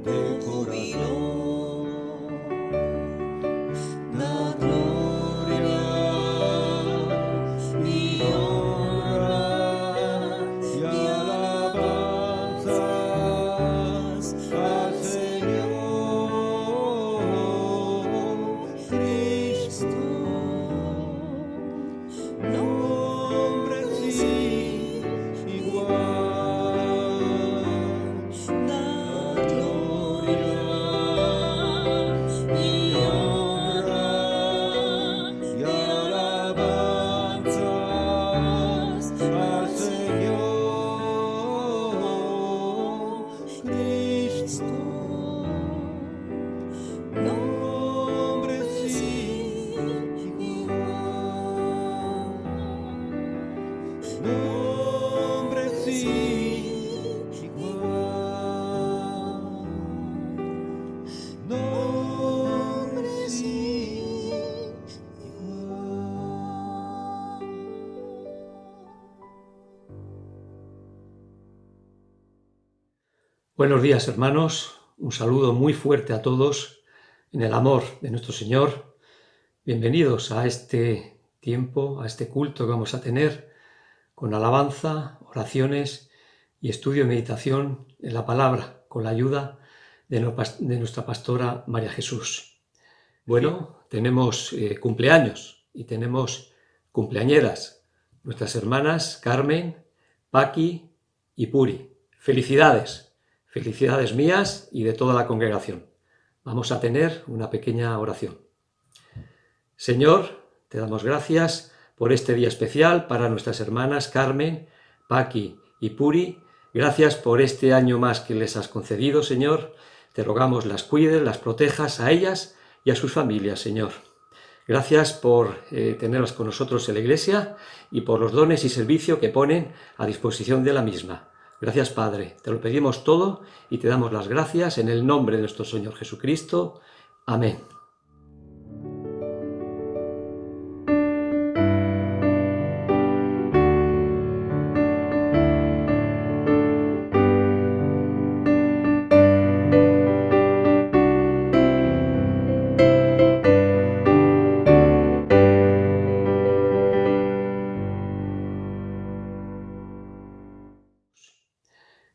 de júbilo, da gloria y honra y alabanzas al Señor Cristo. Nombre sin igual, da gloria y honra y alabanzas al Señor Cristo. Nombre sin igual, nombre sin igual, nombre sin igual. Buenos días, hermanos. Un saludo muy fuerte a todos en el amor de nuestro Señor. Bienvenidos a este tiempo, a este culto que vamos a tener con alabanza, oraciones y estudio y meditación en la palabra, con la ayuda de nuestra pastora María Jesús. Bueno, tenemos cumpleaños y tenemos cumpleañeras, nuestras hermanas Carmen, Paqui y Puri. Felicidades. Felicidades mías y de toda la congregación. Vamos a tener una pequeña oración. Señor, te damos gracias por este día especial para nuestras hermanas Carmen, Paqui y Puri. Gracias por este año más que les has concedido, Señor. Te rogamos las cuides, las protejas a ellas y a sus familias, Señor. Gracias por tenerlas con nosotros en la Iglesia y por los dones y servicio que ponen a disposición de la misma. Gracias, Padre. Te lo pedimos todo y te damos las gracias en el nombre de nuestro Señor Jesucristo. Amén.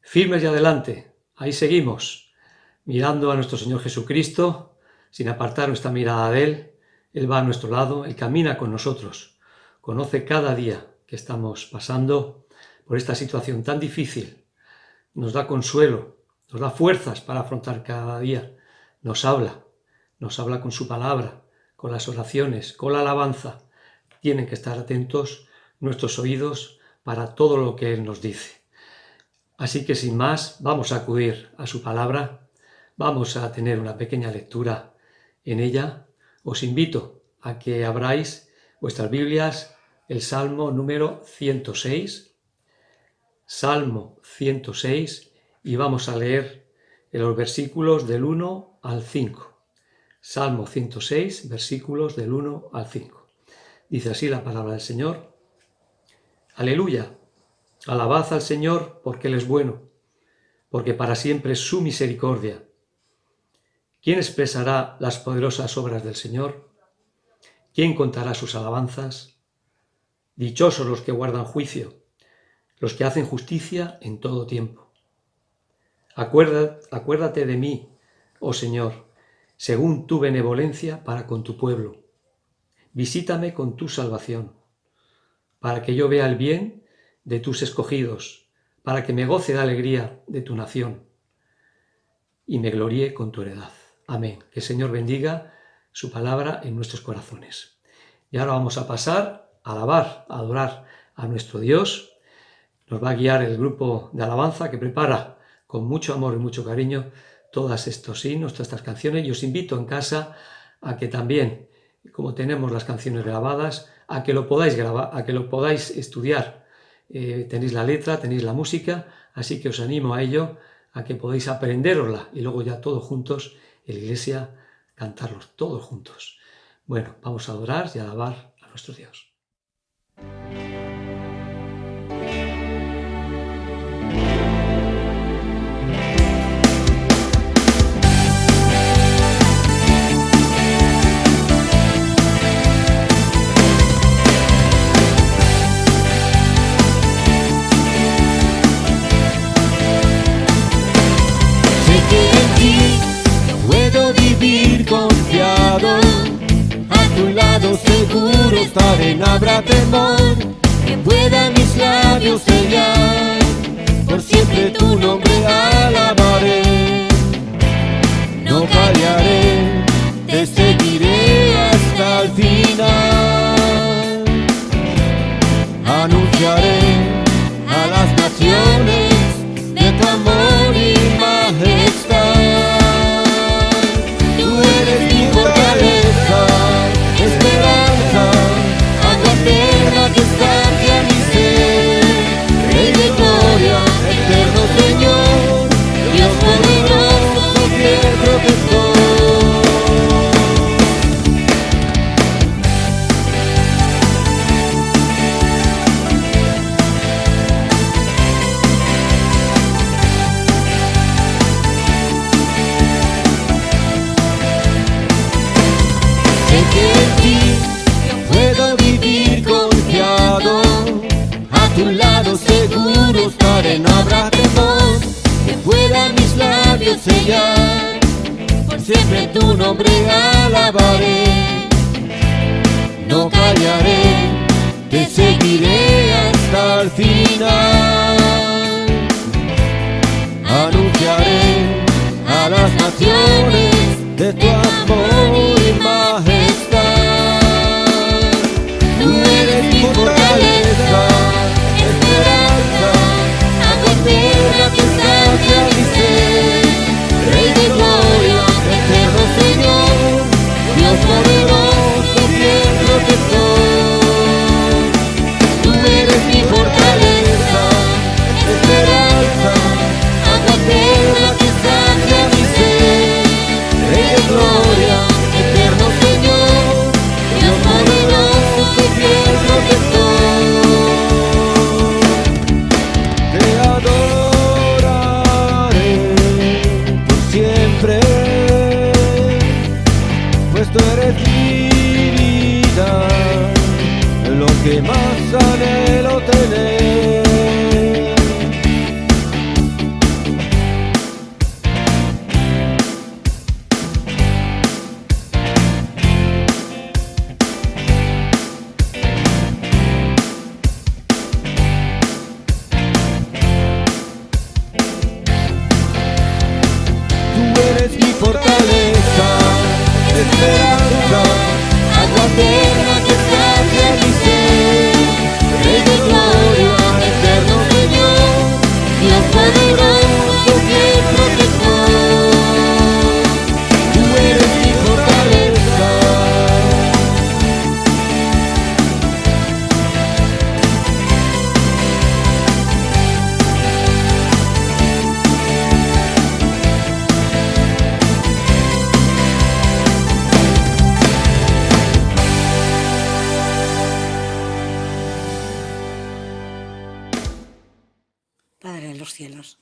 Firmes y adelante, ahí seguimos, mirando a nuestro Señor Jesucristo, sin apartar nuestra mirada de Él. Él va a nuestro lado, Él camina con nosotros, conoce cada día que estamos pasando por esta situación tan difícil, nos da consuelo, nos da fuerzas para afrontar cada día, nos habla con su palabra, con las oraciones, con la alabanza. Tienen que estar atentos nuestros oídos para todo lo que Él nos dice. Así que sin más, vamos a acudir a su palabra, vamos a tener una pequeña lectura en ella. Os invito a que abráis vuestras Biblias, el Salmo número 106, Salmo 106, y vamos a leer en los versículos del 1 al 5. Salmo 106, versículos del 1 al 5. Dice así la palabra del Señor. Aleluya. Alabad al Señor porque Él es bueno, porque para siempre es su misericordia. ¿Quién expresará las poderosas obras del Señor? ¿Quién contará sus alabanzas? Dichosos los que guardan juicio, los que hacen justicia en todo tiempo. Acuérdate de mí, oh Señor, según tu benevolencia para con tu pueblo. Visítame con tu salvación, para que yo vea el bien de tus escogidos, para que me goce de alegría de tu nación y me gloríe con tu heredad. Amén. Que el Señor bendiga su palabra en nuestros corazones. Y ahora vamos a pasar a alabar, a adorar a nuestro Dios. Nos va a guiar el grupo de alabanza que prepara con mucho amor y mucho cariño todos estos himnos, todas estas canciones. Y os invito en casa a que también, como tenemos las canciones grabadas, a que lo podáis grabar, a que lo podáis estudiar. Tenéis la letra, tenéis la música, así que os animo a ello, a que podáis aprenderosla y luego ya todos juntos en la iglesia cantarlos todos juntos. Bueno, vamos a adorar y a alabar a nuestro Dios. estaré, no habrá temor que pueda mis labios sellar. Por siempre tu nombre alabaré, no callaré, te seguiré hasta el final. Anunciaré a las naciones de tu amor y majestad. Tú eres mi fortaleza, esperanza, agua eterna que sacia mi ser. Rey de gloria, eterno Señor, Dios poderoso, fiel protector. Seguro estaré, no habrá temor que pueda mis labios sellar. Por siempre tu nombre alabaré, no callaré, te seguiré hasta el final. Anunciaré a las naciones de tu amor y majestad. Tú eres mi fortaleza, esperanza, agua eterna que sacia mi ser. Rey de gloria, eterno Señor, Dios poderoso, fiel protector. Tú eres mi fortaleza, esperanza, agua eterna que sacia mi ser. Rey de gloria, eterno Señor, Dios poderoso, fiel protector. Tú eres mi vida, lo que más anhelo tener. Tú eres mi fortaleza, esperanza, agua eterna que sacia mi ser. Rey de gloria, eterno Señor, Dios poderoso, fiel protector. Tú eres mi fortaleza. Padre de los cielos,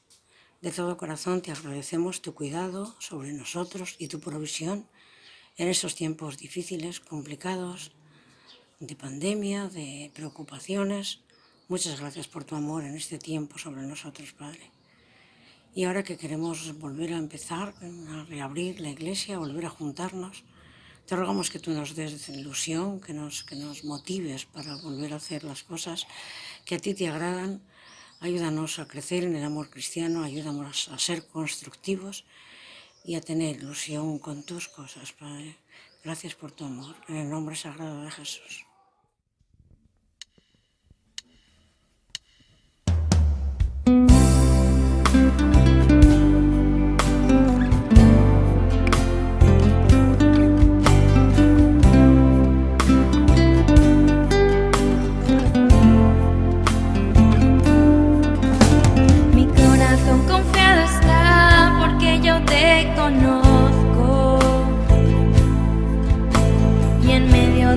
de todo corazón te agradecemos tu cuidado sobre nosotros y tu provisión en estos tiempos difíciles, complicados, de pandemia, de preocupaciones. Muchas gracias por tu amor en este tiempo sobre nosotros, Padre. Y ahora que queremos volver a empezar, a reabrir la iglesia, a volver a juntarnos, te rogamos que tú nos des ilusión, que nos motives para volver a hacer las cosas que a ti te agradan. Ayúdanos a crecer en el amor cristiano, ayúdanos a ser constructivos y a tener ilusión con tus cosas, Padre. Gracias por tu amor, en el nombre sagrado de Jesús.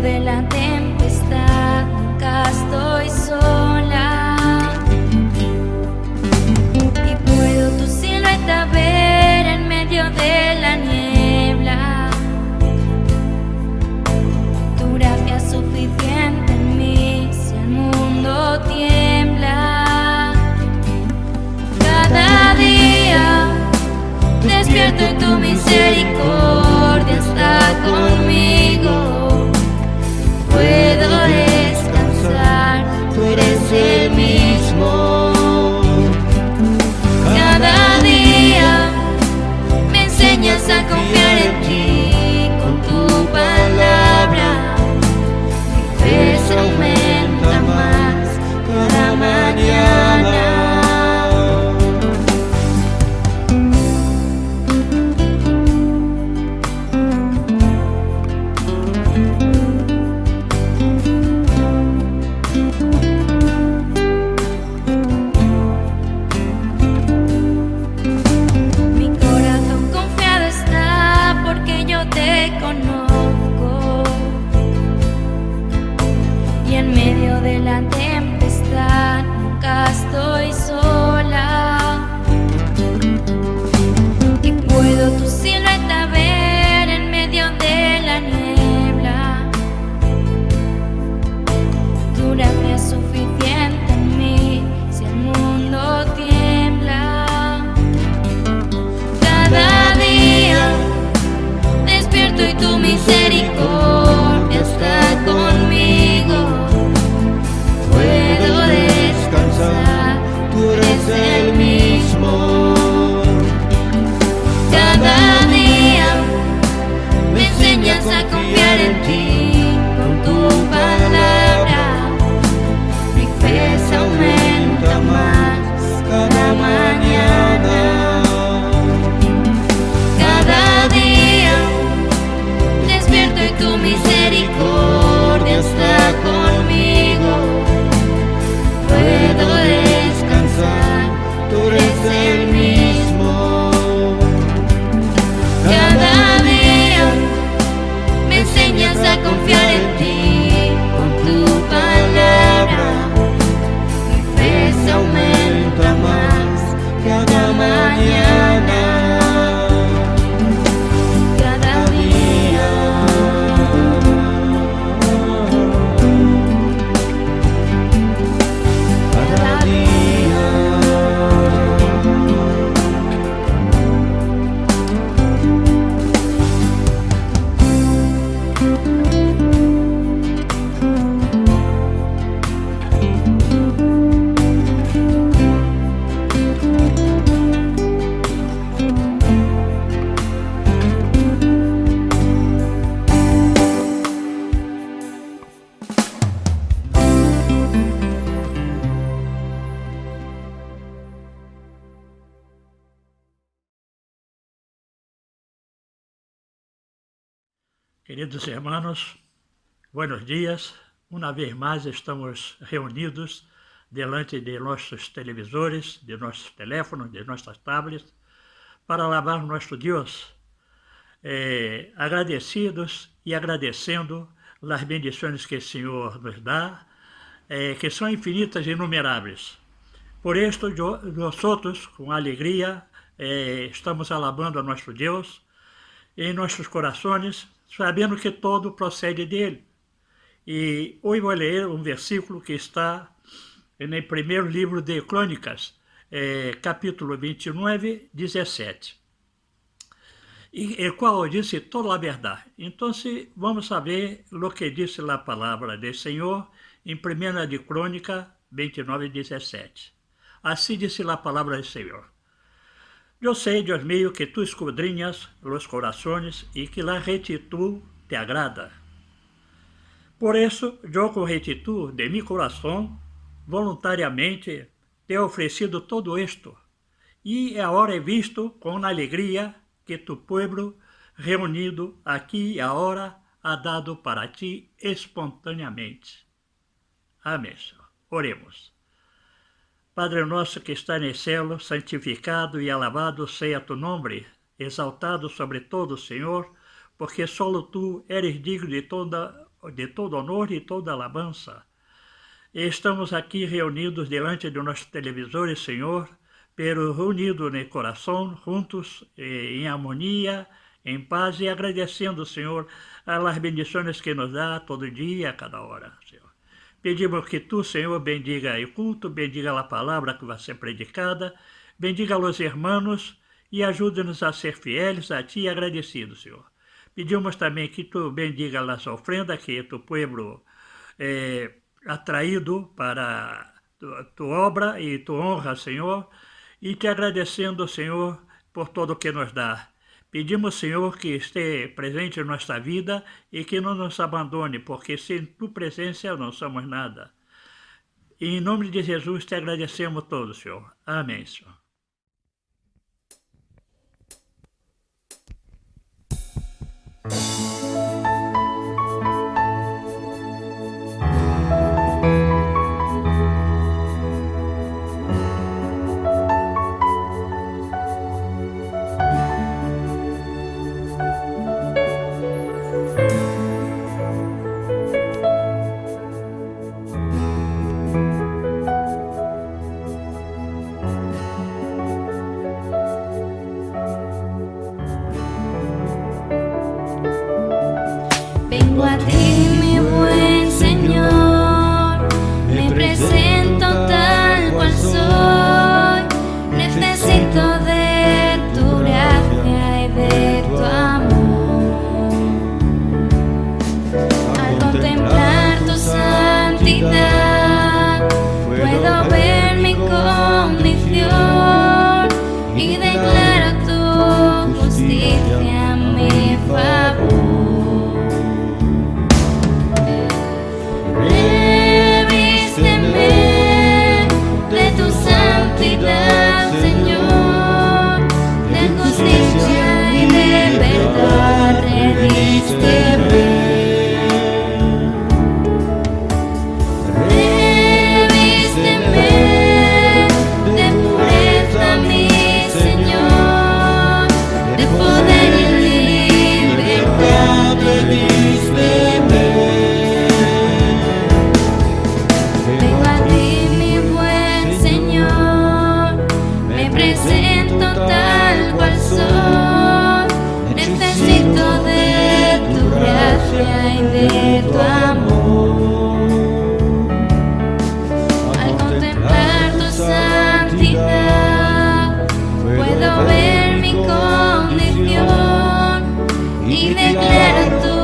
De la tempestad nunca estoy sola y puedo tu silueta ver en medio de la niebla. Tu gracia es suficiente en mí si el mundo tiembla. Cada día despierto y tu misericordia está conmigo. Puedo Queridos hermanos, buenos dias. Uma vez mais estamos reunidos delante de nossos televisores, de nossos teléfonos, de nossas tablets, para louvar nosso Deus, agradecidos e agradecendo as bendições que o Senhor nos dá, que são infinitas e inumeráveis. Por isto, nós, com alegria, estamos alabando a nosso Deus em nossos corações, sabendo que todo procede dele. E hoje vou ler um versículo que está no primeiro livro de Crônicas, capítulo 29, 17. E o qual disse toda a verdade. Então, vamos saber o que disse a palavra do Senhor em 1 de Crônica 29, 17. Assim disse a palavra do Senhor. Eu sei, Deus mío, que tu escudriñas os corações e que la rectitud te agrada. Por isso, eu com rectitud de mi coração, voluntariamente, te he oferecido todo isto, e agora he visto com alegria que tu pueblo, reunido aqui e agora, ha dado para ti espontaneamente. Amém, Senhor. Oremos. Padre nosso que está no céu, santificado e alabado seja tu nome, exaltado sobre todo, Senhor, porque solo tu eres digno de todo honor e toda alabança. Estamos aqui reunidos diante de nossos televisores, Senhor, pero reunidos no coração, juntos, em harmonia, em paz e agradecendo, Senhor, as bendições que nos dá todo dia, a cada hora, Senhor. Pedimos que tu, Senhor, bendiga o culto, bendiga a palavra que vai ser predicada, bendiga os irmãos e ajude-nos a ser fiéis a ti e agradecidos, Senhor. Pedimos também que tu bendiga as ofrendas que tu povo ha traído para tu obra e tu honra, Senhor, e te agradecendo, Senhor, por tudo o que nos dá. Pedimos, Senhor, que esteja presente em nossa vida e que não nos abandone, porque sem tu presença não somos nada. E em nome de Jesus te agradecemos todos, Senhor. Amém, Senhor. Vengo a ti, mi buen Señor, me presento tal cual soy, necesito de tu gracia y de tu amor. Al contemplar tu santidad, puedo ver mi condición y declaro tu justicia a mi favor. Señor, de justicia y de verdad, revísteme. Revísteme de pureza, mi Señor, de poder y libertad, revísteme. Vengo a ti, mi buen Señor, me presento tal cual soy, necesito de tu gracia y de tu amor. Al contemplar tu santidad, puedo ver mi condición y declaro tu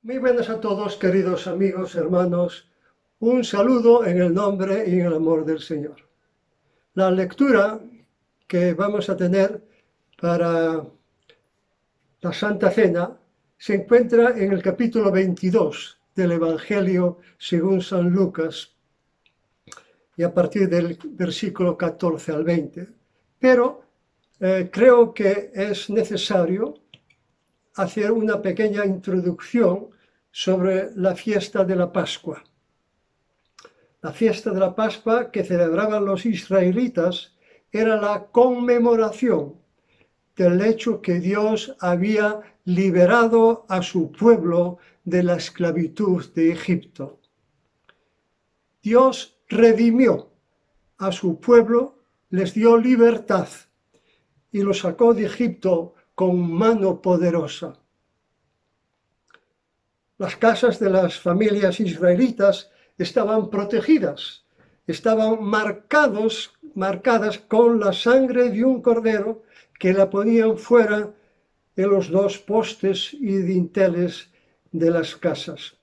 Muy buenas a todos, queridos amigos, hermanos. Un saludo en el nombre y en el amor del Señor. La lectura que vamos a tener para la Santa Cena se encuentra en el capítulo 22 del Evangelio según San Lucas y a partir del versículo 14 al 20. Pero creo que es necesario hacer una pequeña introducción sobre la fiesta de la Pascua. La fiesta de la Pascua que celebraban los israelitas era la conmemoración del hecho que Dios había liberado a su pueblo de la esclavitud de Egipto. Dios redimió a su pueblo, les dio libertad y lo sacó de Egipto con mano poderosa. Las casas de las familias israelitas estaban protegidas, estaban marcadas con la sangre de un cordero que la ponían fuera de los dos postes y dinteles de las casas.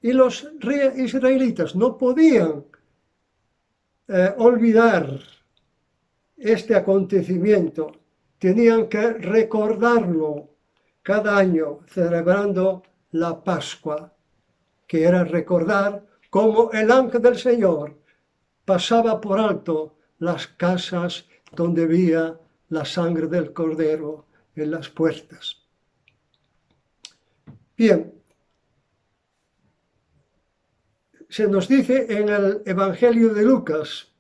Y los israelitas no podían olvidar este acontecimiento, tenían que recordarlo cada año celebrando la Pascua, que era recordar cómo el ángel del Señor pasaba por alto las casas donde había la sangre del cordero en las puertas. Bien, se nos dice en el Evangelio de Lucas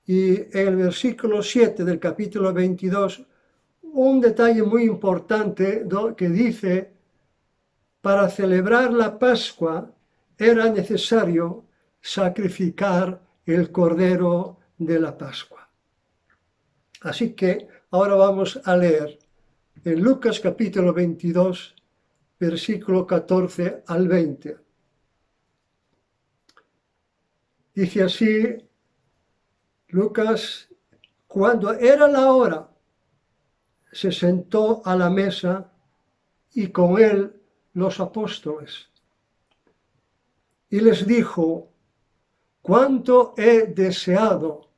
y en el versículo 7 del capítulo 22 un detalle muy importante que dice: para celebrar la Pascua era necesario sacrificar el cordero de la Pascua. Así que ahora vamos a leer en Lucas capítulo 22, versículo 14 al 20. Dice así Lucas: cuando era la hora, se sentó a la mesa y con él los apóstoles. Y les dijo: cuánto he deseado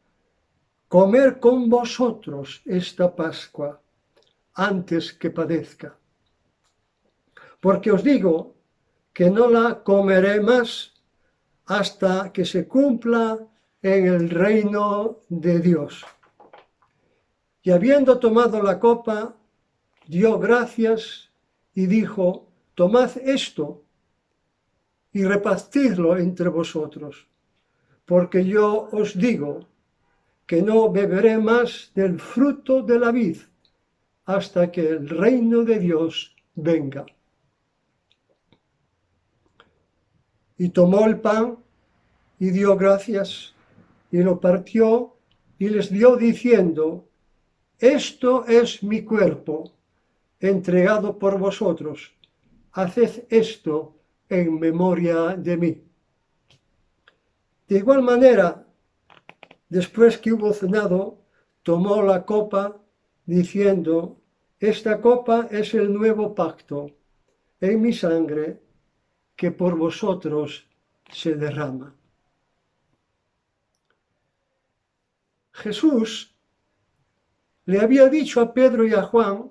comer con vosotros esta Pascua antes que padezca. Porque os digo que no la comeré más hasta que se cumpla en el reino de Dios. Y habiendo tomado la copa, dio gracias y dijo: tomad esto y repartidlo entre vosotros, porque yo os digo que no beberé más del fruto de la vid hasta que el reino de Dios venga. Y tomó el pan y dio gracias y lo partió y les dio diciendo: esto es mi cuerpo, entregado por vosotros. Haced esto en memoria de mí. De igual manera, después que hubo cenado, tomó la copa, diciendo: esta copa es el nuevo pacto en mi sangre, que por vosotros se derrama. Jesús le había dicho a Pedro y a Juan: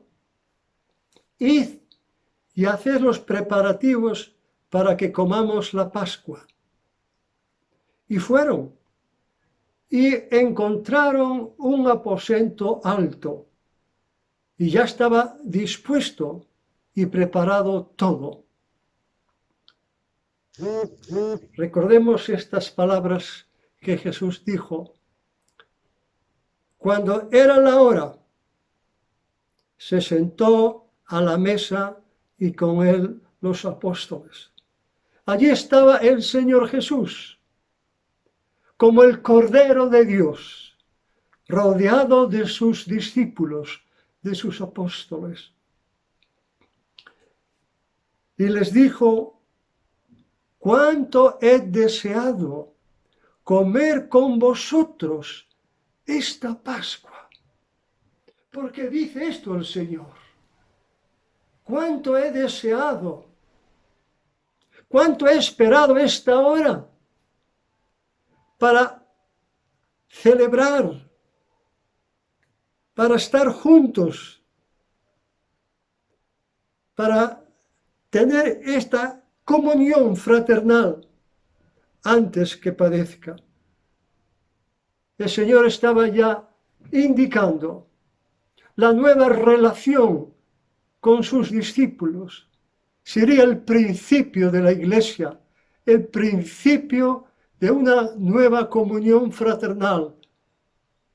id y haced los preparativos para que comamos la Pascua. Y fueron y encontraron un aposento alto y ya estaba dispuesto y preparado todo. Recordemos estas palabras que Jesús dijo: cuando era la hora, se sentó a la mesa y con él los apóstoles. Allí estaba el Señor Jesús, como el Cordero de Dios, rodeado de sus discípulos, de sus apóstoles. Y les dijo: cuánto he deseado comer con vosotros esta Pascua. Porque dice esto el Señor: cuánto he deseado, cuánto he esperado esta hora para celebrar, para estar juntos, para tener esta comunión fraternal antes que padezca. El Señor estaba ya indicando la nueva relación con sus discípulos. Sería el principio de la Iglesia, el principio de una nueva comunión fraternal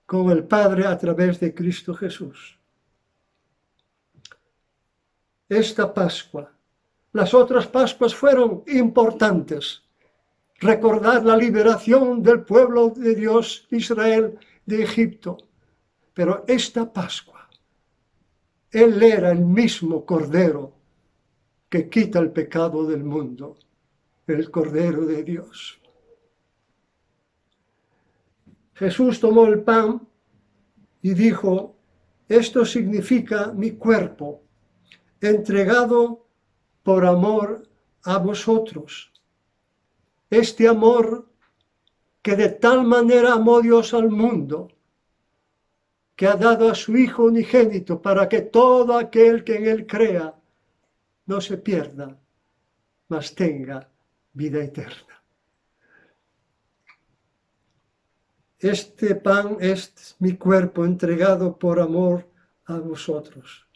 con el Padre a través de Cristo Jesús. Esta Pascua, las otras Pascuas fueron importantes. Recordar la liberación del pueblo de Dios, Israel, de Egipto. Pero esta Pascua, Él era el mismo Cordero que quita el pecado del mundo, el Cordero de Dios. Jesús tomó el pan y dijo, esto significa mi cuerpo, entregado por amor a vosotros. Este amor que de tal manera amó Dios al mundo, que ha dado a su Hijo unigénito para que todo aquel que en Él crea no se pierda, mas tenga vida eterna. Este pan es mi cuerpo entregado por amor a vosotros.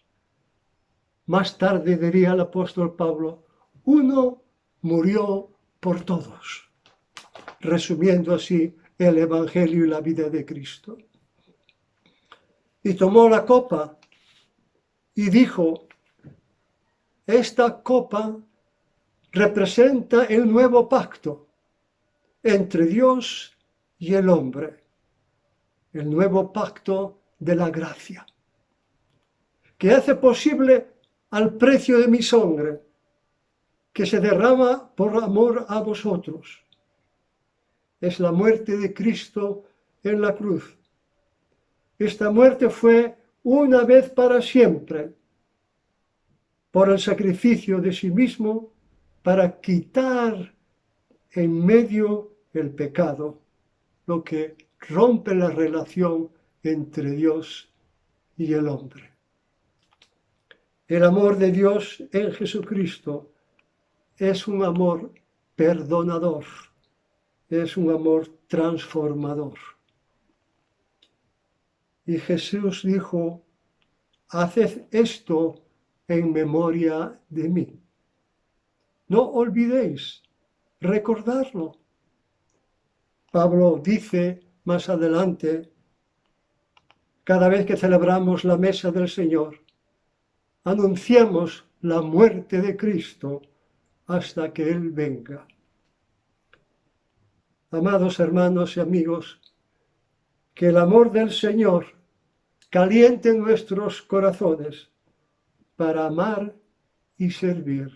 Más tarde diría el apóstol Pablo, uno murió por todos, resumiendo así el Evangelio y la vida de Cristo. Y tomó la copa y dijo, esta copa representa el nuevo pacto entre Dios y el hombre, el nuevo pacto de la gracia, que hace posible al precio de mi sangre, que se derrama por amor a vosotros. Es la muerte de Cristo en la cruz. Esta muerte fue una vez para siempre, por el sacrificio de sí mismo, para quitar en medio el pecado, lo que rompe la relación entre Dios y el hombre. El amor de Dios en Jesucristo es un amor perdonador, es un amor transformador. Y Jesús dijo, haced esto en memoria de mí. No olvidéis recordarlo. Pablo dice más adelante, cada vez que celebramos la mesa del Señor, anunciamos la muerte de Cristo hasta que Él venga. Amados hermanos y amigos, que el amor del Señor caliente nuestros corazones para amar y servir.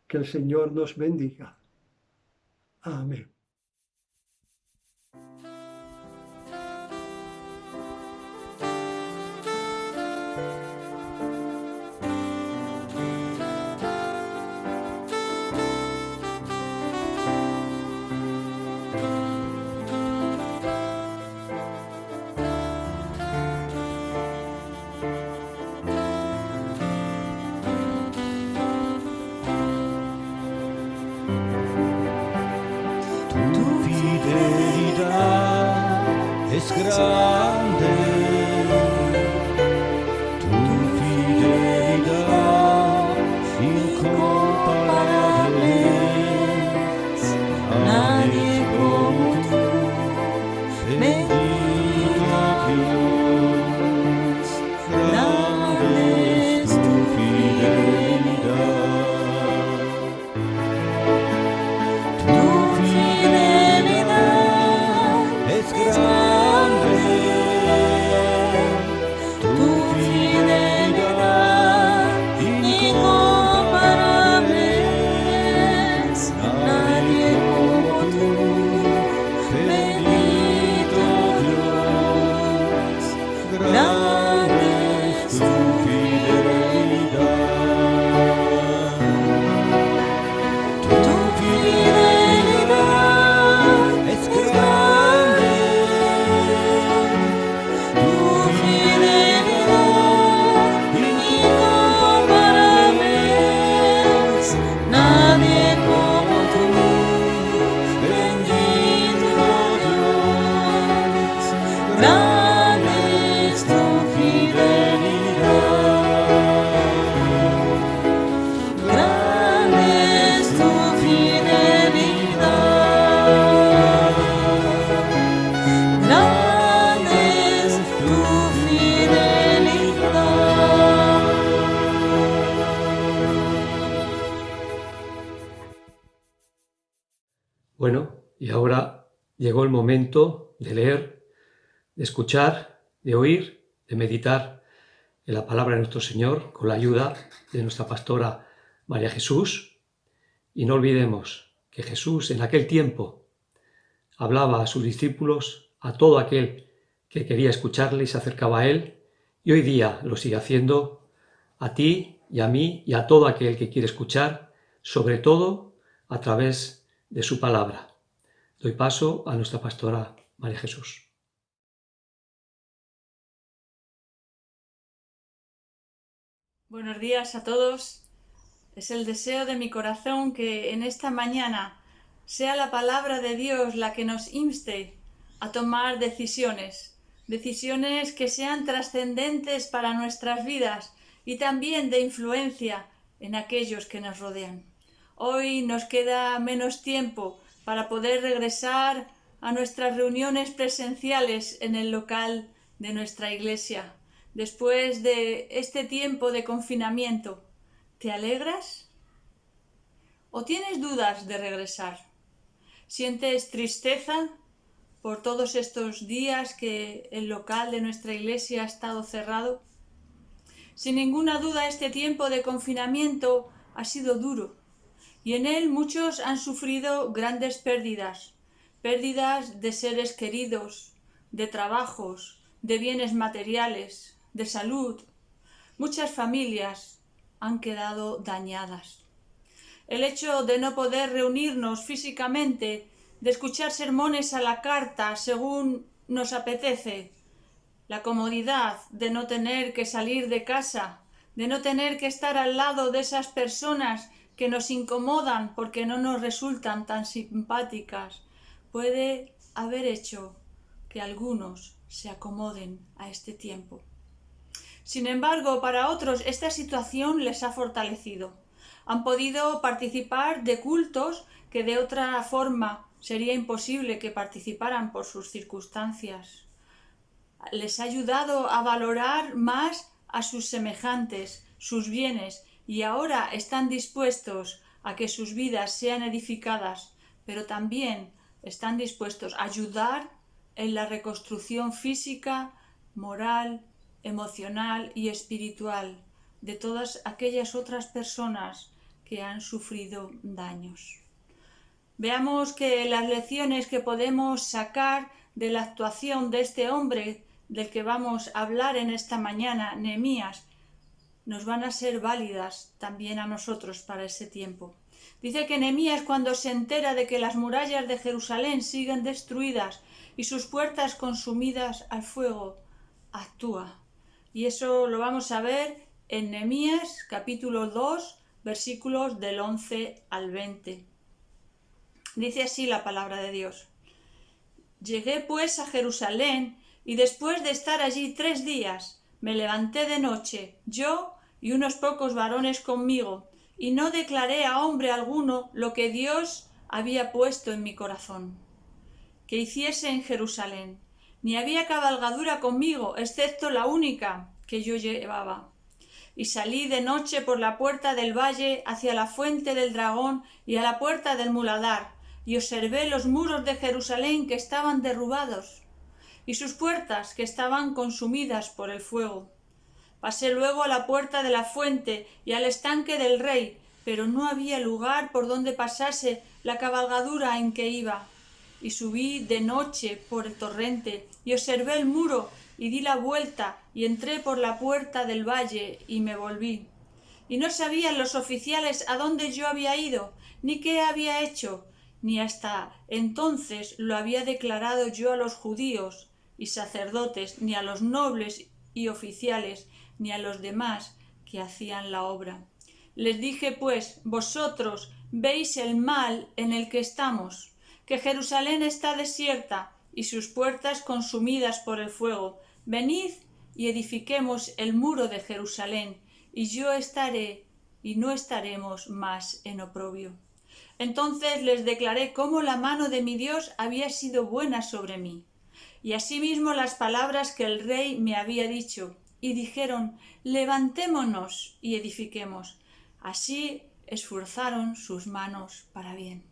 Que el Señor nos bendiga. Amén. Es grande tu fidelidad incomparable, nadie como tú, bendito Dios, grande es tu fidelidad. Tu fidelidad es grande. Bueno, y ahora llegó el momento de leer, de escuchar, de oír, de meditar en la palabra de nuestro Señor con la ayuda de nuestra pastora María Jesús. Y no olvidemos que Jesús en aquel tiempo hablaba a sus discípulos, a todo aquel que quería escucharle y se acercaba a él, y hoy día lo sigue haciendo a ti y a mí y a todo aquel que quiere escuchar, sobre todo a través de su palabra. Doy paso a nuestra pastora María Jesús. Buenos días a todos. Es el deseo de mi corazón que en esta mañana sea la palabra de Dios la que nos inste a tomar decisiones que sean trascendentes para nuestras vidas y también de influencia en aquellos que nos rodean. Hoy nos queda menos tiempo para poder regresar a nuestras reuniones presenciales en el local de nuestra iglesia. Después de este tiempo de confinamiento, ¿te alegras? ¿O tienes dudas de regresar? ¿Sientes tristeza por todos estos días que el local de nuestra iglesia ha estado cerrado? Sin ninguna duda, este tiempo de confinamiento ha sido duro y en él muchos han sufrido grandes pérdidas de seres queridos, de trabajos, de bienes materiales, de salud. Muchas familias han quedado dañadas. El hecho de no poder reunirnos físicamente, de escuchar sermones a la carta según nos apetece, la comodidad de no tener que salir de casa, de no tener que estar al lado de esas personas que nos incomodan porque no nos resultan tan simpáticas, puede haber hecho que algunos se acomoden a este tiempo. Sin embargo, para otros esta situación les ha fortalecido. Han podido participar de cultos que de otra forma sería imposible que participaran por sus circunstancias. Les ha ayudado a valorar más a sus semejantes, sus bienes, y ahora están dispuestos a que sus vidas sean edificadas, pero también están dispuestos a ayudar en la reconstrucción física, moral, emocional y espiritual de todas aquellas otras personas que han sufrido daños. Veamos que las lecciones que podemos sacar de la actuación de este hombre del que vamos a hablar en esta mañana, Nehemías, nos van a ser válidas también a nosotros para ese tiempo. Dice que Nehemías, cuando se entera de que las murallas de Jerusalén siguen destruidas y sus puertas consumidas al fuego, actúa. Y eso lo vamos a ver en Nehemías capítulo 2, versículos del 11 al 20. Dice así la palabra de Dios. Llegué pues a Jerusalén y después de estar allí 3 días, me levanté de noche, yo y unos pocos varones conmigo, y no declaré a hombre alguno lo que Dios había puesto en mi corazón, que hiciese en Jerusalén. Ni había cabalgadura conmigo, excepto la única que yo llevaba. Y salí de noche por la puerta del valle hacia la fuente del dragón y a la puerta del muladar, y observé los muros de Jerusalén que estaban derrubados, y sus puertas que estaban consumidas por el fuego. Pasé luego a la puerta de la fuente y al estanque del rey, pero no había lugar por donde pasase la cabalgadura en que iba. Y subí de noche por el torrente, y observé el muro, y di la vuelta, y entré por la puerta del valle, y me volví. Y no sabían los oficiales a dónde yo había ido, ni qué había hecho, ni hasta entonces lo había declarado yo a los judíos y sacerdotes, ni a los nobles y oficiales, ni a los demás que hacían la obra. Les dije pues: vosotros veis el mal en el que estamos, que Jerusalén está desierta y sus puertas consumidas por el fuego. Venid y edifiquemos el muro de Jerusalén, y yo estaré y no estaremos más en oprobio. Entonces les declaré cómo la mano de mi Dios había sido buena sobre mí, y asimismo las palabras que el rey me había dicho, y dijeron: levantémonos y edifiquemos. Así esforzaron sus manos para bien.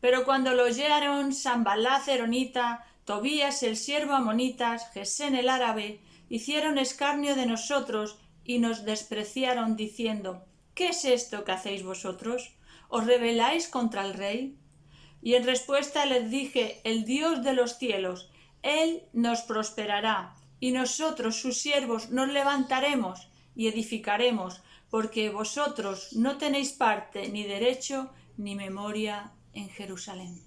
Pero cuando lo oyeron Sanballat Eronita, Tobías el siervo amonitas, Gesén el árabe, hicieron escarnio de nosotros y nos despreciaron diciendo: ¿Qué es esto que hacéis vosotros? ¿Os rebeláis contra el rey? Y en respuesta les dije: el Dios de los cielos, Él nos prosperará, y nosotros, sus siervos, nos levantaremos y edificaremos, porque vosotros no tenéis parte, ni derecho, ni memoria en Jerusalén.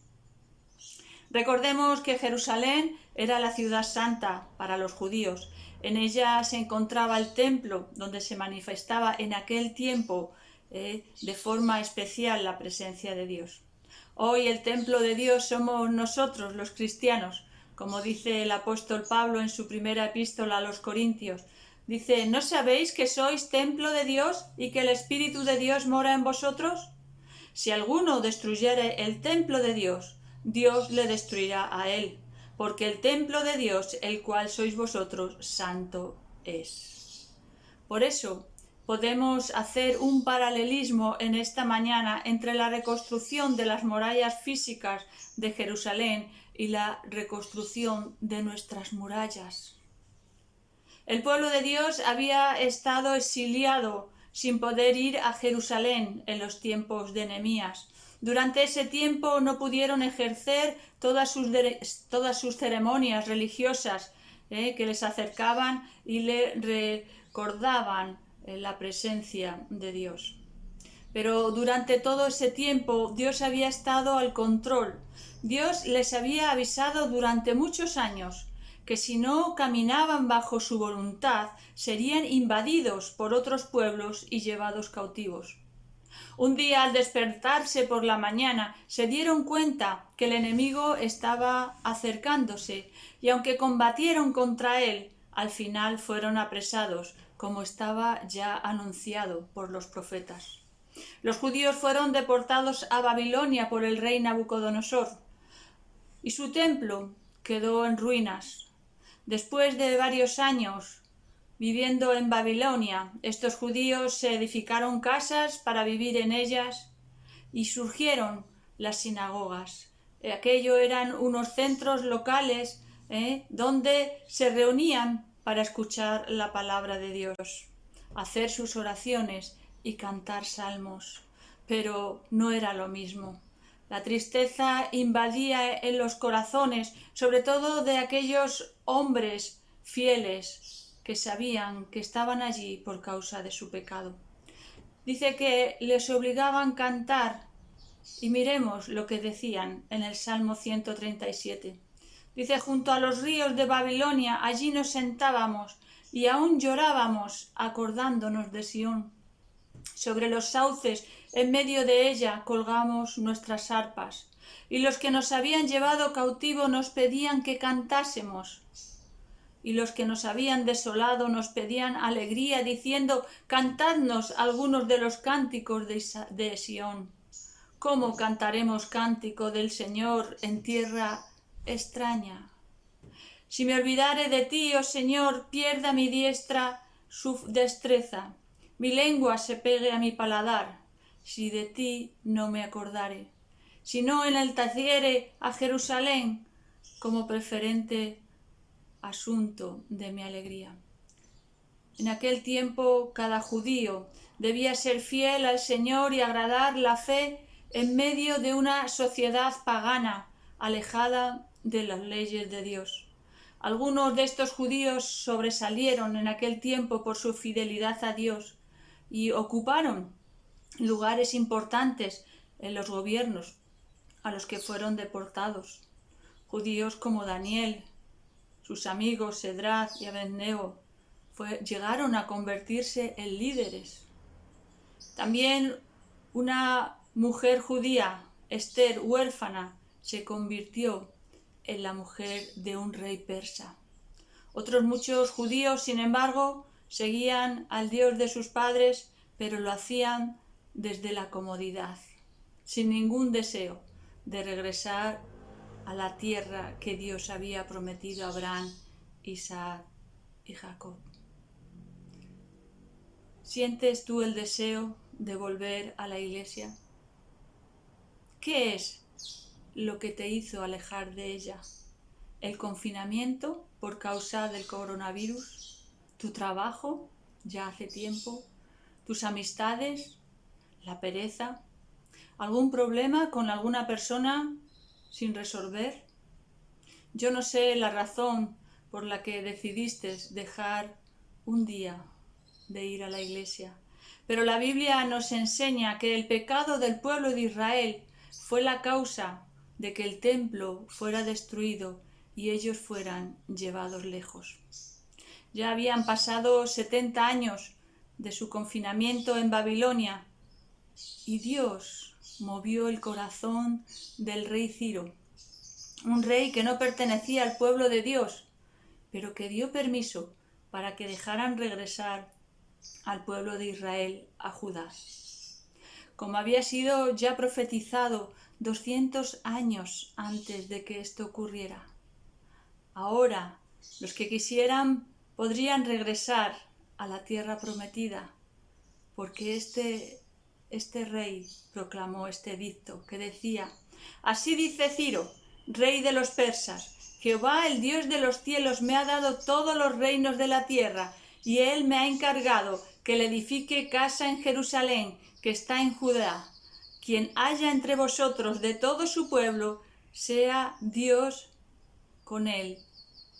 Recordemos que Jerusalén era la ciudad santa para los judíos. En ella se encontraba el templo, donde se manifestaba en aquel tiempo de forma especial la presencia de Dios. Hoy el templo de Dios somos nosotros, los cristianos, como dice el apóstol Pablo en su primera epístola a los Corintios. Dice: ¿no sabéis que sois templo de Dios y que el Espíritu de Dios mora en vosotros? Si alguno destruyere el templo de Dios, Dios le destruirá a él, porque el templo de Dios, el cual sois vosotros, santo es. Por eso podemos hacer un paralelismo en esta mañana entre la reconstrucción de las murallas físicas de Jerusalén y la reconstrucción de nuestras murallas. El pueblo de Dios había estado exiliado sin poder ir a Jerusalén en los tiempos de Nehemías. Durante ese tiempo no pudieron ejercer todas sus ceremonias religiosas que les acercaban y le recordaban la presencia de Dios. Pero durante todo ese tiempo Dios había estado al control. Dios les había avisado durante muchos años que si no caminaban bajo su voluntad, serían invadidos por otros pueblos y llevados cautivos. Un día, al despertarse por la mañana, se dieron cuenta que el enemigo estaba acercándose, y aunque combatieron contra él, al final fueron apresados, como estaba ya anunciado por los profetas. Los judíos fueron deportados a Babilonia por el rey Nabucodonosor, y su templo quedó en ruinas. Después de varios años viviendo en Babilonia, estos judíos se edificaron casas para vivir en ellas y surgieron las sinagogas. Aquello eran unos centros locales donde se reunían para escuchar la palabra de Dios, hacer sus oraciones y cantar salmos. Pero no era lo mismo. La tristeza invadía en los corazones, sobre todo de aquellos hombres fieles que sabían que estaban allí por causa de su pecado. Dice que les obligaban a cantar, y miremos lo que decían en el Salmo 137. Dice: junto a los ríos de Babilonia, allí nos sentábamos y aún llorábamos acordándonos de Sión. Sobre los sauces, en medio de ella, colgamos nuestras arpas, y los que nos habían llevado cautivo nos pedían que cantásemos. Y los que nos habían desolado nos pedían alegría, diciendo: cantadnos algunos de los cánticos de Sión. ¿Cómo cantaremos cántico del Señor en tierra extraña? Si me olvidare de ti, oh Señor, pierda mi diestra su destreza. Mi lengua se pegue a mi paladar, si de ti no me acordare. Si no enalteciere a Jerusalén como preferente asunto de mi alegría. En aquel tiempo cada judío debía ser fiel al Señor y agradar la fe en medio de una sociedad pagana, alejada de las leyes de Dios. Algunos de estos judíos sobresalieron en aquel tiempo por su fidelidad a Dios y ocuparon lugares importantes en los gobiernos a los que fueron deportados. Judíos como Daniel, sus amigos Sedrat y Abednego llegaron a convertirse en líderes. También una mujer judía, Esther, huérfana, se convirtió en la mujer de un rey persa. Otros muchos judíos, sin embargo, seguían al Dios de sus padres, pero lo hacían desde la comodidad, sin ningún deseo de regresar a la tierra que Dios había prometido a Abraham, Isaac y Jacob. ¿Sientes tú el deseo de volver a la iglesia? ¿Qué es lo que te hizo alejar de ella? ¿El confinamiento por causa del coronavirus? ¿Tu trabajo ya hace tiempo? ¿Tus amistades? ¿La pereza? ¿Algún problema con alguna persona sin resolver? Yo no sé la razón por la que decidiste dejar un día de ir a la iglesia, pero la Biblia nos enseña que el pecado del pueblo de Israel fue la causa de que el templo fuera destruido y ellos fueran llevados lejos. Ya habían pasado 70 años de su confinamiento en Babilonia y Dios movió el corazón del rey Ciro, un rey que no pertenecía al pueblo de Dios, pero que dio permiso para que dejaran regresar al pueblo de Israel a Judá. Como había sido ya profetizado 200 años antes de que esto ocurriera. Ahora, los que quisieran podrían regresar a la tierra prometida, porque este rey proclamó este edicto que decía: así dice Ciro, rey de los persas, Jehová, el Dios de los cielos, me ha dado todos los reinos de la tierra, y él me ha encargado que le edifique casa en Jerusalén, que está en Judá. Quien haya entre vosotros de todo su pueblo, sea Dios con él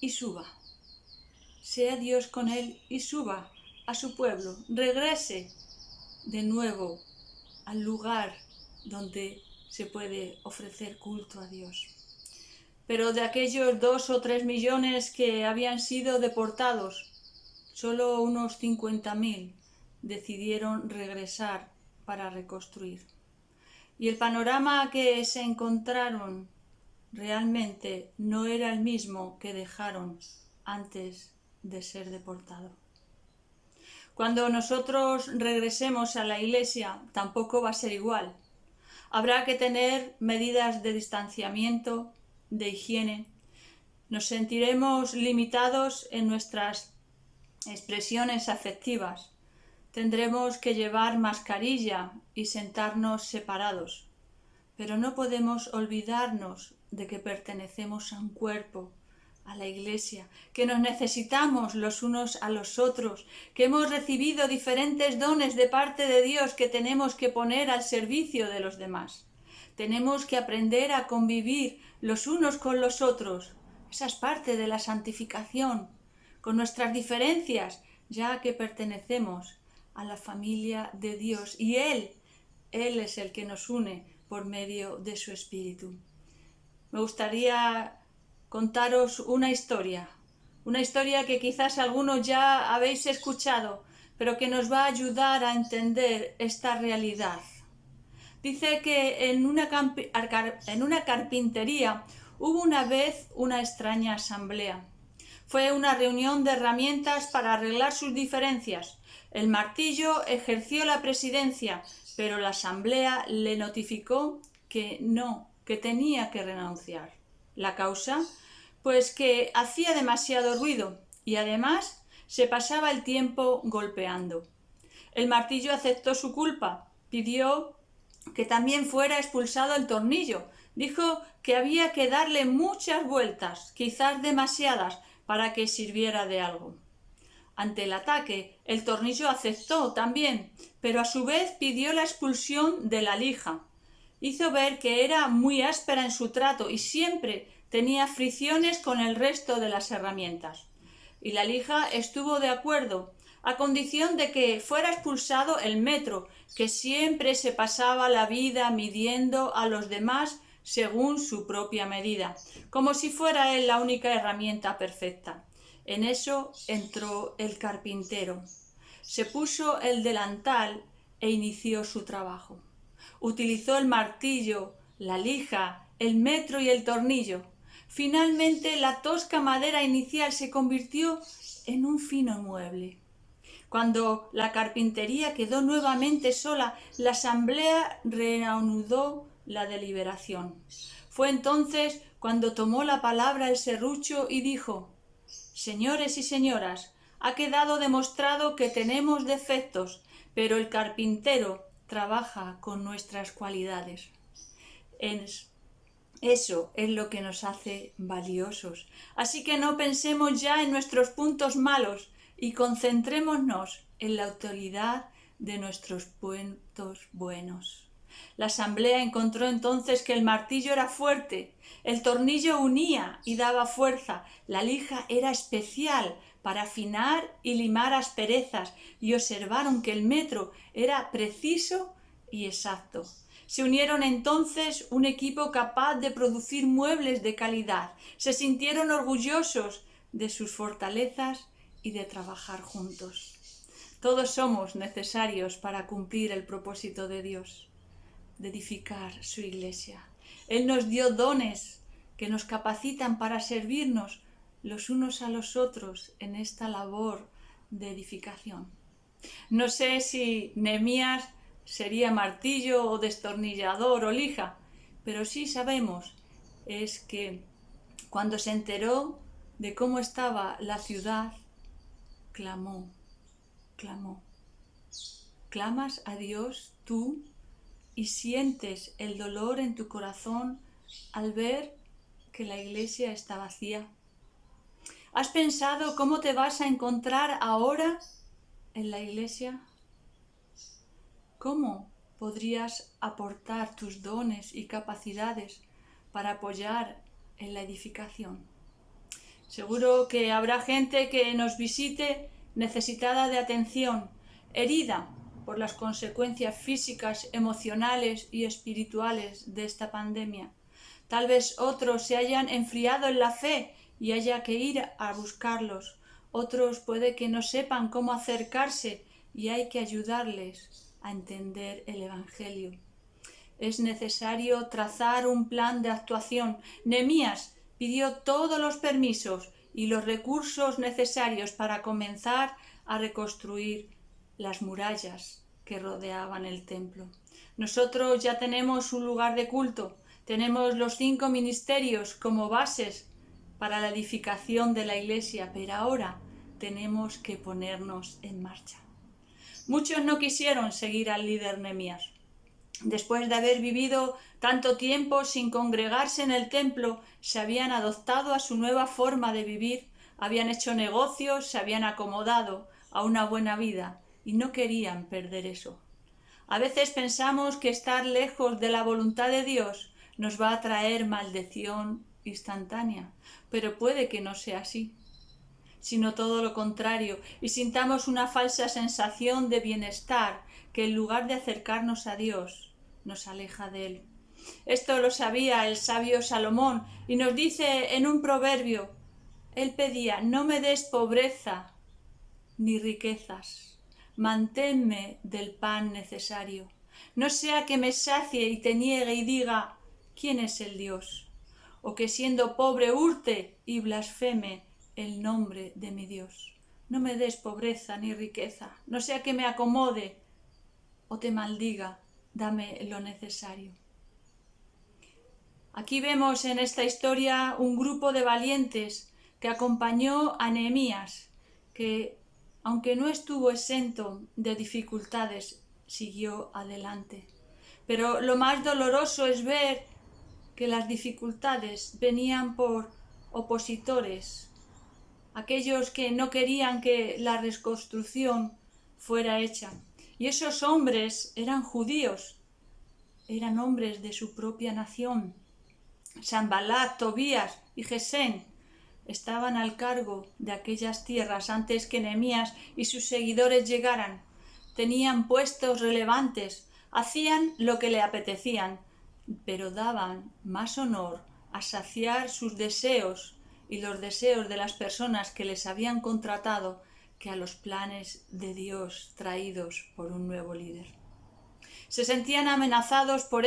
y suba. Sea Dios con él y suba a su pueblo. Regrese de nuevo al lugar donde se puede ofrecer culto a Dios. Pero de aquellos 2 o 3 millones que habían sido deportados, solo unos 50.000 decidieron regresar para reconstruir. Y el panorama que se encontraron realmente no era el mismo que dejaron antes de ser deportados. Cuando nosotros regresemos a la iglesia, tampoco va a ser igual. Habrá que tener medidas de distanciamiento, de higiene. Nos sentiremos limitados en nuestras expresiones afectivas. Tendremos que llevar mascarilla y sentarnos separados. Pero no podemos olvidarnos de que pertenecemos a un cuerpo, a la iglesia, que nos necesitamos los unos a los otros, que hemos recibido diferentes dones de parte de Dios que tenemos que poner al servicio de los demás. Tenemos que aprender a convivir los unos con los otros. Esa es parte de la santificación, con nuestras diferencias, ya que pertenecemos a la familia de Dios y Él es el que nos une por medio de su Espíritu. Me gustaría contaros una historia que quizás algunos ya habéis escuchado, pero que nos va a ayudar a entender esta realidad. Dice que en una carpintería hubo una vez una extraña asamblea. Fue una reunión de herramientas para arreglar sus diferencias. El martillo ejerció la presidencia, pero la asamblea le notificó que tenía que renunciar. ¿La causa? Pues que hacía demasiado ruido y además se pasaba el tiempo golpeando. El martillo aceptó su culpa, pidió que también fuera expulsado el tornillo. Dijo que había que darle muchas vueltas, quizás demasiadas, para que sirviera de algo. Ante el ataque, el tornillo aceptó también, pero a su vez pidió la expulsión de la lija. Hizo ver que era muy áspera en su trato y siempre tenía fricciones con el resto de las herramientas. Y la lija estuvo de acuerdo, a condición de que fuera expulsado el metro, que siempre se pasaba la vida midiendo a los demás según su propia medida, como si fuera él la única herramienta perfecta. En eso entró el carpintero. Se puso el delantal e inició su trabajo. Utilizó el martillo, la lija, el metro y el tornillo. Finalmente la tosca madera inicial se convirtió en un fino mueble. Cuando la carpintería quedó nuevamente sola, la asamblea reanudó la deliberación. Fue entonces cuando tomó la palabra el serrucho y dijo: «Señores y señoras, ha quedado demostrado que tenemos defectos, pero el carpintero trabaja con nuestras cualidades. Es Eso es lo que nos hace valiosos. Así que no pensemos ya en nuestros puntos malos y concentrémonos en la autoridad de nuestros puntos buenos. La asamblea encontró entonces que el martillo era fuerte, el tornillo unía y daba fuerza, la lija era especial para afinar y limar asperezas, y observaron que el metro era preciso y exacto. Se unieron entonces un equipo capaz de producir muebles de calidad. Se sintieron orgullosos de sus fortalezas y de trabajar juntos. Todos somos necesarios para cumplir el propósito de Dios, de edificar su iglesia. Él nos dio dones que nos capacitan para servirnos los unos a los otros en esta labor de edificación. No sé si Nehemías sería martillo o destornillador o lija, pero sí sabemos es que cuando se enteró de cómo estaba la ciudad, clamó. Clamas a Dios tú y sientes el dolor en tu corazón al ver que la iglesia está vacía. ¿Has pensado cómo te vas a encontrar ahora en la iglesia? ¿Cómo podrías aportar tus dones y capacidades para apoyar en la edificación? Seguro que habrá gente que nos visite necesitada de atención, herida por las consecuencias físicas, emocionales y espirituales de esta pandemia. Tal vez otros se hayan enfriado en la fe y haya que ir a buscarlos. Otros puede que no sepan cómo acercarse y hay que ayudarles a entender el Evangelio. Es necesario trazar un plan de actuación. Nehemías pidió todos los permisos y los recursos necesarios para comenzar a reconstruir las murallas que rodeaban el templo. Nosotros ya tenemos un lugar de culto, tenemos los 5 ministerios como bases para la edificación de la iglesia, pero ahora tenemos que ponernos en marcha. Muchos no quisieron seguir al líder Nehemías. Después de haber vivido tanto tiempo sin congregarse en el templo, se habían adoptado a su nueva forma de vivir, habían hecho negocios, se habían acomodado a una buena vida y no querían perder eso. A veces pensamos que estar lejos de la voluntad de Dios nos va a traer maldición instantánea, pero puede que no sea así, sino todo lo contrario, y sintamos una falsa sensación de bienestar que en lugar de acercarnos a Dios, nos aleja de Él. Esto lo sabía el sabio Salomón y nos dice en un proverbio, él pedía, no me des pobreza ni riquezas, manténme del pan necesario, no sea que me sacie y te niegue y diga, ¿quién es el Dios? O que siendo pobre hurte y blasfeme el nombre de mi Dios. No me des pobreza ni riqueza, no sea que me acomode o te maldiga, dame lo necesario. Aquí vemos en esta historia un grupo de valientes que acompañó a Nehemías, que aunque no estuvo exento de dificultades, siguió adelante. Pero lo más doloroso es ver que las dificultades venían por opositores, aquellos que no querían que la reconstrucción fuera hecha. Y esos hombres eran judíos, eran hombres de su propia nación. Sanballat, Tobías y Gesén estaban al cargo de aquellas tierras antes que Nehemías y sus seguidores llegaran. Tenían puestos relevantes, hacían lo que le apetecían, pero daban más honor a saciar sus deseos y los deseos de las personas que les habían contratado que a los planes de Dios traídos por un nuevo líder. Se sentían amenazados por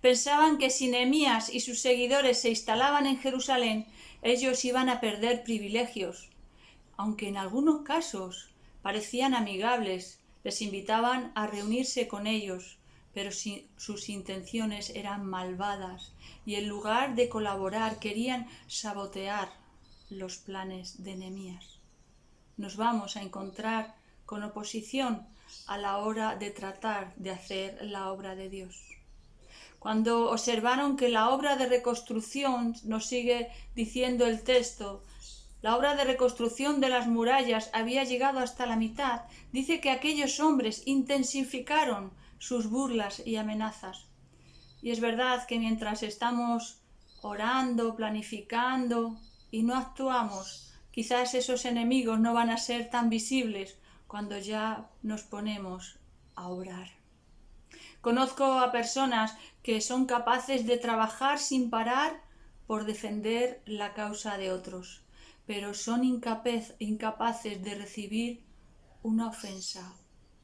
pensaban que si Nehemías y sus seguidores se instalaban en Jerusalén, ellos iban a perder privilegios. Aunque en algunos casos parecían amigables, les invitaban a reunirse con ellos, pero sus intenciones eran malvadas y en lugar de colaborar querían sabotear los planes de Nehemías. Nos vamos a encontrar con oposición a la hora de tratar de hacer la obra de Dios. cuando observaron que la obra de reconstrucción, nos sigue diciendo el texto, la obra de reconstrucción de las murallas había llegado hasta la mitad, dice que aquellos hombres intensificaron sus burlas y amenazas. Y es verdad que mientras estamos orando, planificando y no actuamos, quizás esos enemigos no van a ser tan visibles cuando ya nos ponemos a orar. Conozco a personas que son capaces de trabajar sin parar por defender la causa de otros, pero son incapaces de recibir una ofensa,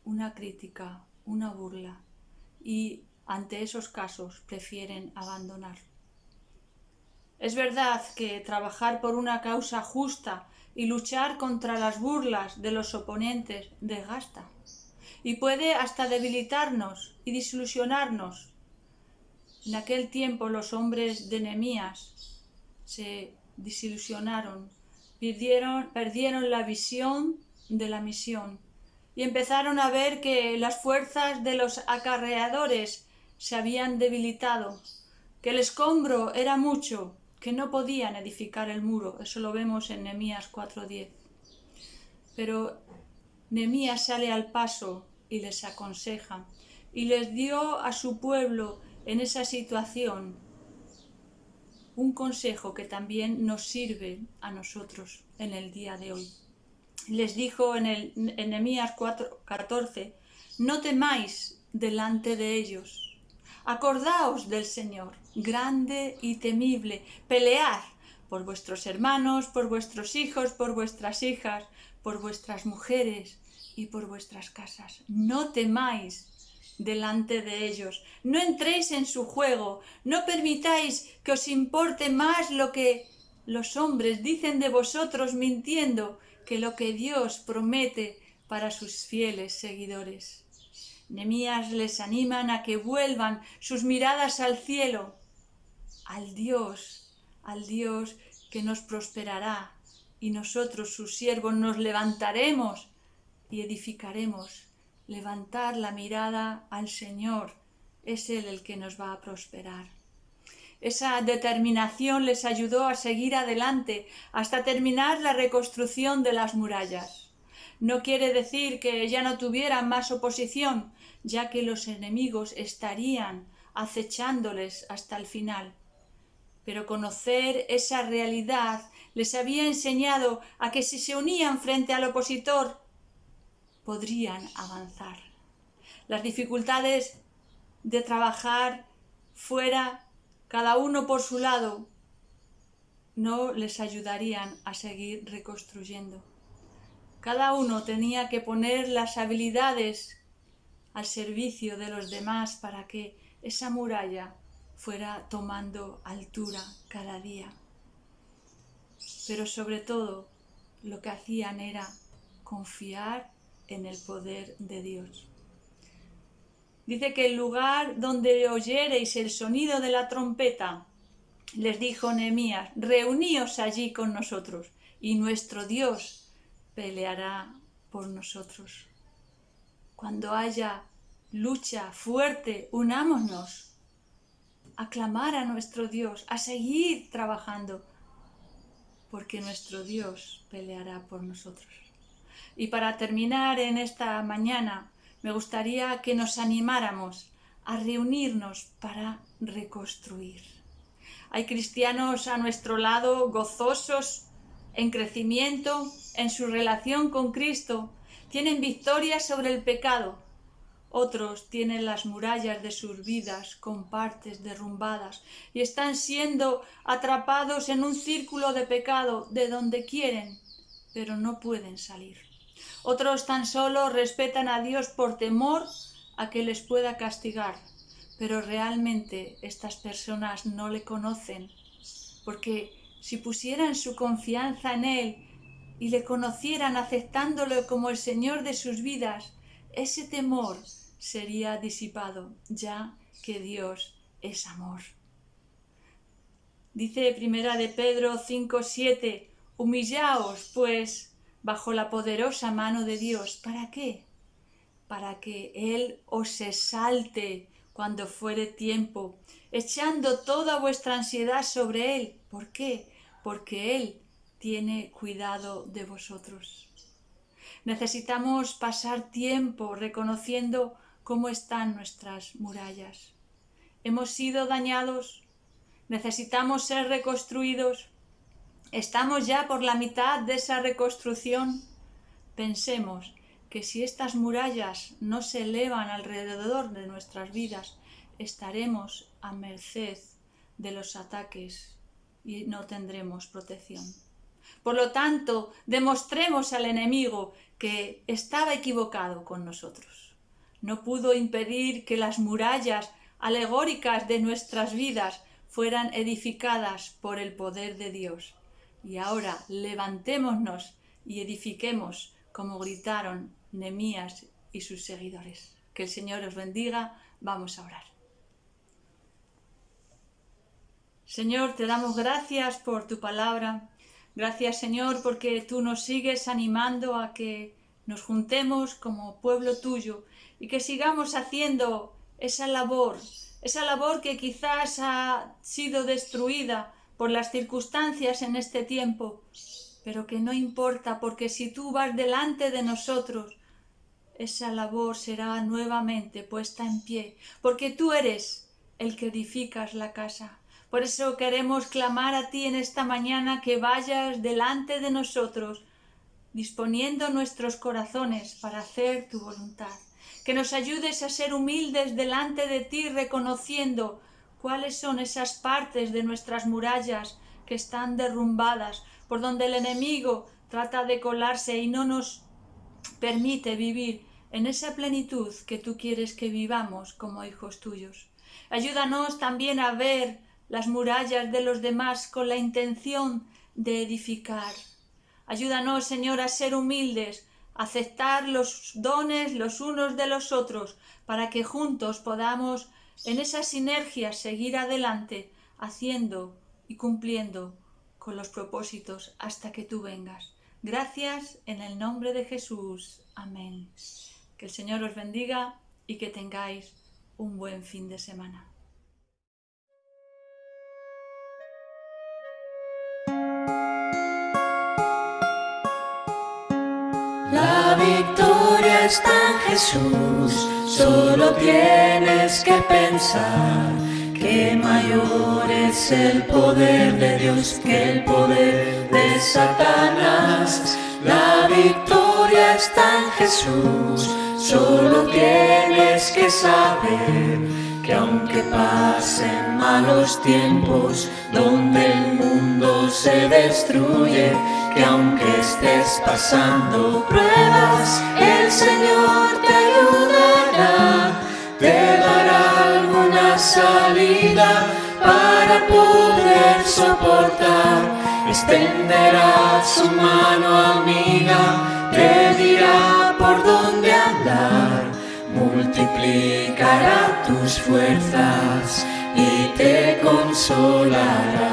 una crítica, una burla, y ante esos casos prefieren abandonar. Es verdad que trabajar por una causa justa y luchar contra las burlas de los oponentes desgasta y puede hasta debilitarnos y desilusionarnos. En aquel tiempo los hombres de Nehemías se desilusionaron, perdieron la visión de la misión y empezaron a ver que las fuerzas de los acarreadores se habían debilitado, que el escombro era mucho, que no podían edificar el muro. Eso lo vemos en Nehemías 4:10. Pero Nehemías sale al paso y les aconseja y les dio a su pueblo en esa situación un consejo que también nos sirve a nosotros en el día de hoy. Les dijo en Nehemías 4:14: no temáis delante de ellos. Acordaos del Señor, grande y temible, pelead por vuestros hermanos, por vuestros hijos, por vuestras hijas, por vuestras mujeres y por vuestras casas. No temáis delante de ellos, no entréis en su juego, no permitáis que os importe más lo que los hombres dicen de vosotros mintiendo que lo que Dios promete para sus fieles seguidores. Nehemías les animan a que vuelvan sus miradas al cielo, al Dios que nos prosperará, y nosotros, sus siervos, nos levantaremos y edificaremos. Levantar la mirada al Señor, es Él el que nos va a prosperar. Esa determinación les ayudó a seguir adelante hasta terminar la reconstrucción de las murallas. No quiere decir que ya no tuvieran más oposición, ya que los enemigos estarían acechándoles hasta el final. Pero conocer esa realidad les había enseñado a que si se unían frente al opositor, podrían avanzar. Las dificultades de trabajar fuera, cada uno por su lado, no les ayudarían a seguir reconstruyendo. Cada uno tenía que poner las habilidades al servicio de los demás para que esa muralla fuera tomando altura cada día. Pero sobre todo, lo que hacían era confiar en el poder de Dios. Dice que el lugar donde oyereis el sonido de la trompeta, les dijo Nehemías: reuníos allí con nosotros, y nuestro Dios peleará por nosotros. Cuando haya lucha fuerte, unámonos a clamar a nuestro Dios, a seguir trabajando, porque nuestro Dios peleará por nosotros. Y para terminar en esta mañana, me gustaría que nos animáramos a reunirnos para reconstruir. Hay cristianos a nuestro lado gozosos, en crecimiento, en su relación con Cristo, tienen victoria sobre el pecado. Otros tienen las murallas de sus vidas con partes derrumbadas y están siendo atrapados en un círculo de pecado de donde quieren, pero no pueden salir. Otros tan solo respetan a Dios por temor a que les pueda castigar, pero realmente estas personas no le conocen, porque si pusieran su confianza en Él y le conocieran aceptándolo como el Señor de sus vidas, ese temor sería disipado, ya que Dios es amor. Dice Primera de Pedro 5:7: humillaos, pues, bajo la poderosa mano de Dios. ¿Para qué? Para que Él os exalte cuando fuere tiempo, echando toda vuestra ansiedad sobre Él. ¿Por qué? Porque Él tiene cuidado de vosotros. Necesitamos pasar tiempo reconociendo cómo están nuestras murallas. Hemos sido dañados, necesitamos ser reconstruidos. Estamos ya por la mitad de esa reconstrucción. Pensemos que si estas murallas no se elevan alrededor de nuestras vidas, estaremos a merced de los ataques y no tendremos protección. Por lo tanto, demostremos al enemigo que estaba equivocado con nosotros. No pudo impedir que las murallas alegóricas de nuestras vidas fueran edificadas por el poder de Dios. Y ahora levantémonos y edifiquemos como gritaron Nehemías y sus seguidores. Que el Señor os bendiga. Vamos a orar. Señor, te damos gracias por tu palabra. Gracias, Señor, porque tú nos sigues animando a que nos juntemos como pueblo tuyo y que sigamos haciendo esa labor que quizás ha sido destruida por las circunstancias en este tiempo, pero que no importa, porque si tú vas delante de nosotros, esa labor será nuevamente puesta en pie, porque tú eres el que edificas la casa. Por eso queremos clamar a ti en esta mañana que vayas delante de nosotros, disponiendo nuestros corazones para hacer tu voluntad. Que nos ayudes a ser humildes delante de ti, reconociendo cuáles son esas partes de nuestras murallas que están derrumbadas, por donde el enemigo trata de colarse y no nos permite vivir en esa plenitud que tú quieres que vivamos como hijos tuyos. Ayúdanos también a ver las murallas de los demás con la intención de edificar. Ayúdanos, Señor, a ser humildes, a aceptar los dones los unos de los otros, para que juntos podamos en esa sinergia seguir adelante, haciendo y cumpliendo con los propósitos hasta que tú vengas. Gracias en el nombre de Jesús. Amén. Que el Señor os bendiga y que tengáis un buen fin de semana. La victoria está en Jesús, solo tienes que pensar que mayor es el poder de Dios que el poder de Satanás. La victoria está en Jesús, solo tienes que saber que aunque pasen malos tiempos donde el mundo se destruye, que aunque estés pasando pruebas, el Señor te ayudará, te dará alguna salida para poder soportar, extenderá su mano amiga, te dirá por dónde andar, multiplicará tus fuerzas y te consolará.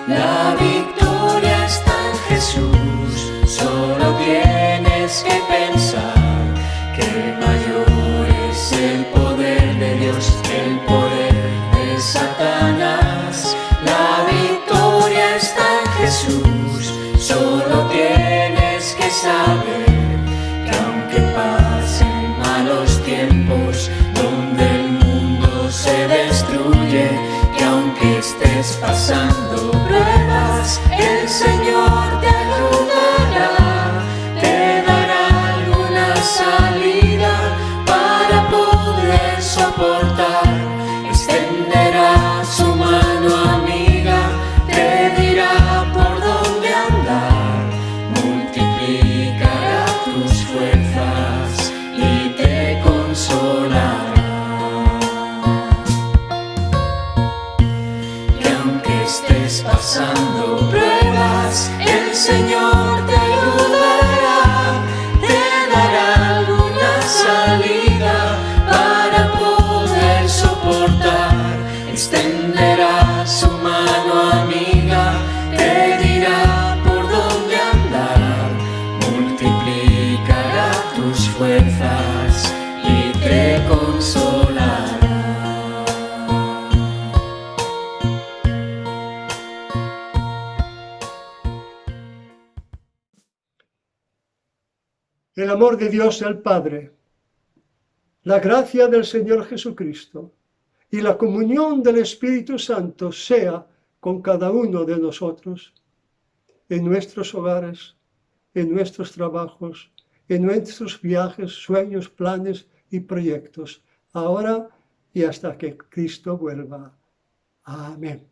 La victoria está en Jesús, solo tienes que pensar que mayor es el poder de Dios que el poder de Satanás. La victoria está en Jesús, solo tienes que saber que aunque pasen malos tiempos donde el mundo se destruye, que aunque estés pasando pruebas, el Señor te ayudará, te dará alguna salida para poder soportar, extenderá su mano amiga, te dirá por dónde andar, multiplicará tus fuerzas y te consolará. Estés pasando pruebas, el el amor de Dios el Padre, la gracia del Señor Jesucristo y la comunión del Espíritu Santo sea con cada uno de nosotros, en nuestros hogares, en nuestros trabajos, en nuestros viajes, sueños, planes y proyectos, ahora y hasta que Cristo vuelva. Amén.